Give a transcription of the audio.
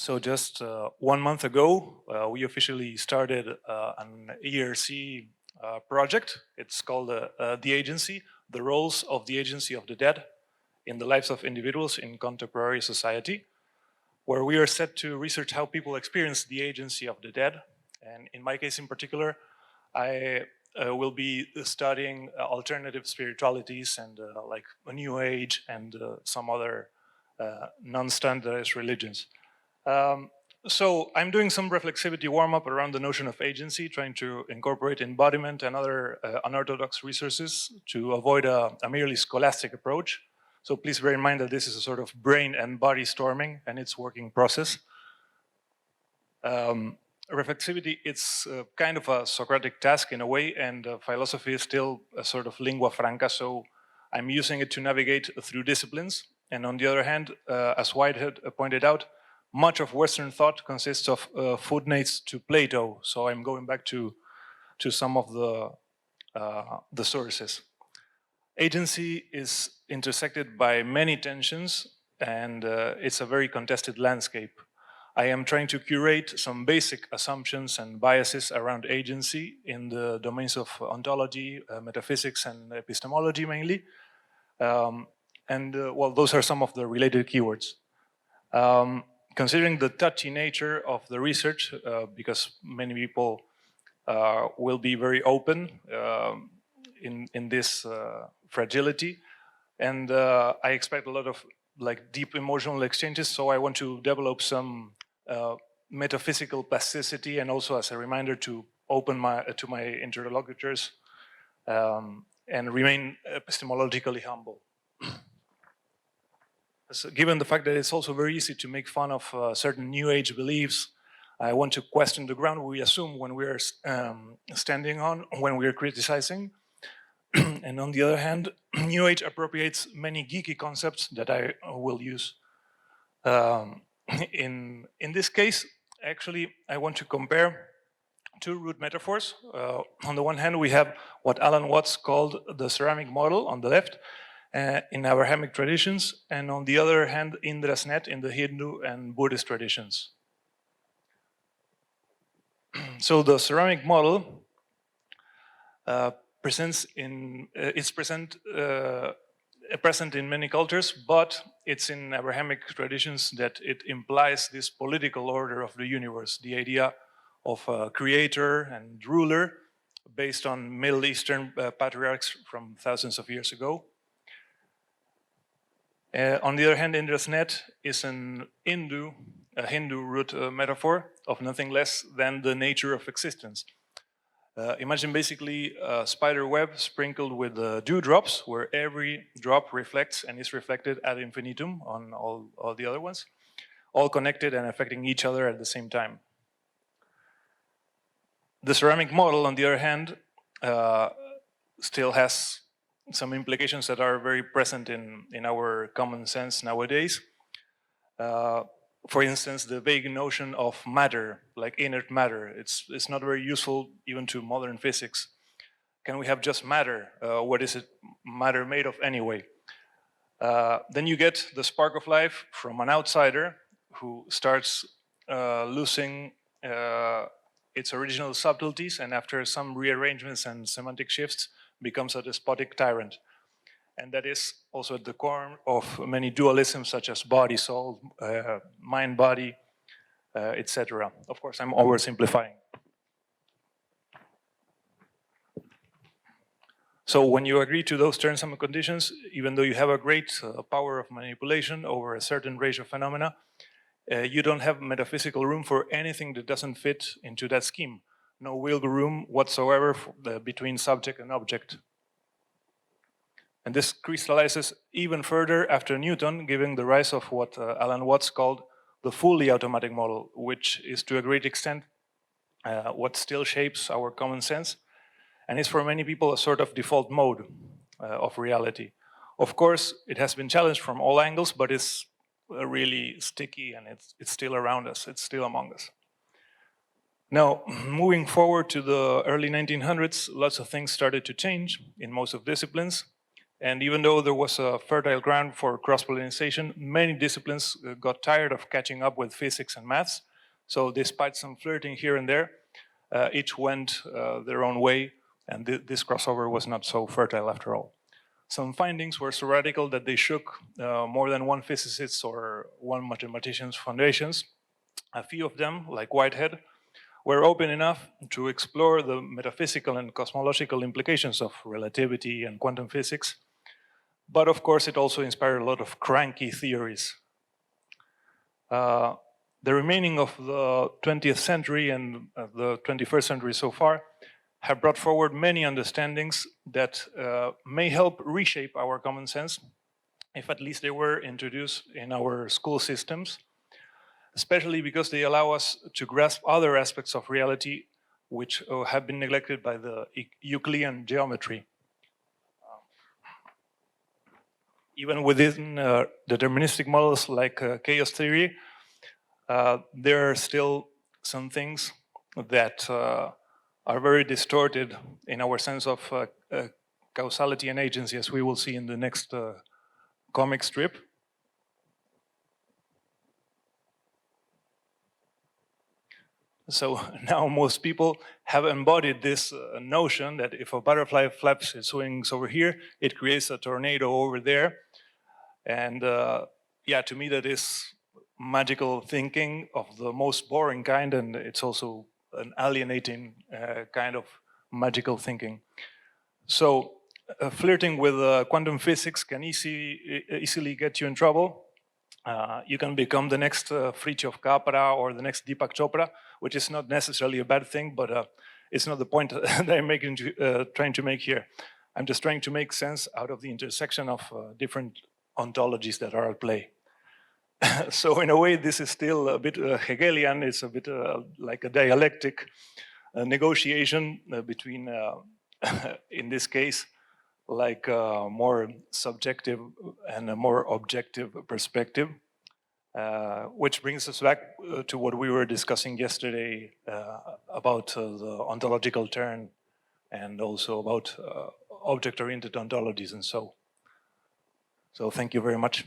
So just 1 month ago, we officially started an ERC project. It's called The Agency, the roles of the agency of the dead in the lives of individuals in contemporary society, where we are set to research how people experience the agency of the dead. And in my case in particular, I will be studying alternative spiritualities and like a New Age and some other non-standardized religions. So I'm doing some reflexivity warm-up around the notion of agency, trying to incorporate embodiment and other unorthodox resources to avoid a merely scholastic approach. So please bear in mind that this is a sort of brain and body storming and its working process. Reflexivity, it's kind of a Socratic task in a way, and philosophy is still a sort of lingua franca, so I'm using it to navigate through disciplines. And on the other hand, as Whitehead pointed out, much of Western thought consists of footnotes to Plato, so I'm going back to some of the sources. Agency is intersected by many tensions, and it's a very contested landscape. I am trying to curate some basic assumptions and biases around agency in the domains of ontology, metaphysics, and epistemology mainly. Well, those are some of the related keywords. Considering the touchy nature of the research, because many people will be very open in this fragility, and I expect a lot of like deep emotional exchanges, so I want to develop some metaphysical plasticity, and also as a reminder to open to my interlocutors and remain epistemologically humble. So given the fact that it's also very easy to make fun of certain New Age beliefs, I want to question the ground we assume when we're standing on, when we're criticizing. And on the other hand, New Age appropriates many geeky concepts that I will use. In this case, actually, I want to compare two root metaphors. On the one hand, we have what Alan Watts called the ceramic model on the left, in Abrahamic traditions, and on the other hand, Indra's net in the Hindu and Buddhist traditions. So the ceramic model present in many cultures, but it's in Abrahamic traditions that it implies this political order of the universe, the idea of a creator and ruler based on Middle Eastern patriarchs from thousands of years ago. On the other hand, Indra's net is a Hindu root metaphor of nothing less than the nature of existence. Imagine basically a spider web sprinkled with dewdrops, where every drop reflects and is reflected ad infinitum on all the other ones, all connected and affecting each other at the same time. The ceramic model, on the other hand, still has some implications that are very present in our common sense nowadays. For instance, the vague notion of matter, like inert matter, it's not very useful even to modern physics. Can we have just matter? What is it matter made of anyway? Then you get the spark of life from an outsider who starts losing its original subtleties, and after some rearrangements and semantic shifts, becomes a despotic tyrant. And that is also at the core of many dualisms such as body, soul, mind, body, etc. Of course, I'm oversimplifying. So when you agree to those terms and conditions, even though you have a great power of manipulation over a certain range of phenomena, you don't have metaphysical room for anything that doesn't fit into that scheme. No wiggle room whatsoever between subject and object. And this crystallizes even further after Newton, giving the rise of what Alan Watts called the fully automatic model, which is to a great extent what still shapes our common sense, and is for many people a sort of default mode of reality. Of course, it has been challenged from all angles, but it's really sticky, and it's still around us, it's still among us. Now, moving forward to the early 1900s, lots of things started to change in most of disciplines. And even though there was a fertile ground for cross-pollination, many disciplines got tired of catching up with physics and maths. So despite some flirting here and there, each went their own way, and this crossover was not so fertile after all. Some findings were so radical that they shook more than one physicist's or one mathematician's foundations. A few of them, like Whitehead, were open enough to explore the metaphysical and cosmological implications of relativity and quantum physics. But of course, it also inspired a lot of cranky theories. The remaining of the 20th century and the 21st century so far have brought forward many understandings that may help reshape our common sense, if at least they were introduced in our school systems, especially because they allow us to grasp other aspects of reality which have been neglected by the Euclidean geometry. Even within deterministic models like chaos theory, there are still some things that are very distorted in our sense of causality and agency, as we will see in the next comic strip. So now most people have embodied this notion that if a butterfly flaps its wings over here, it creates a tornado over there. And yeah, to me that is magical thinking of the most boring kind, and it's also an alienating kind of magical thinking. So flirting with quantum physics can easily get you in trouble. You can become the next Fritjof Capra or the next Deepak Chopra, which is not necessarily a bad thing, but it's not the point that I'm trying to make here. I'm just trying to make sense out of the intersection of different ontologies that are at play. So in a way, this is still a bit Hegelian. It's a bit like a dialectic negotiation between, in this case, like a more subjective and a more objective perspective, which brings us back to what we were discussing yesterday about the ontological turn and also about object-oriented ontologies and so. So thank you very much.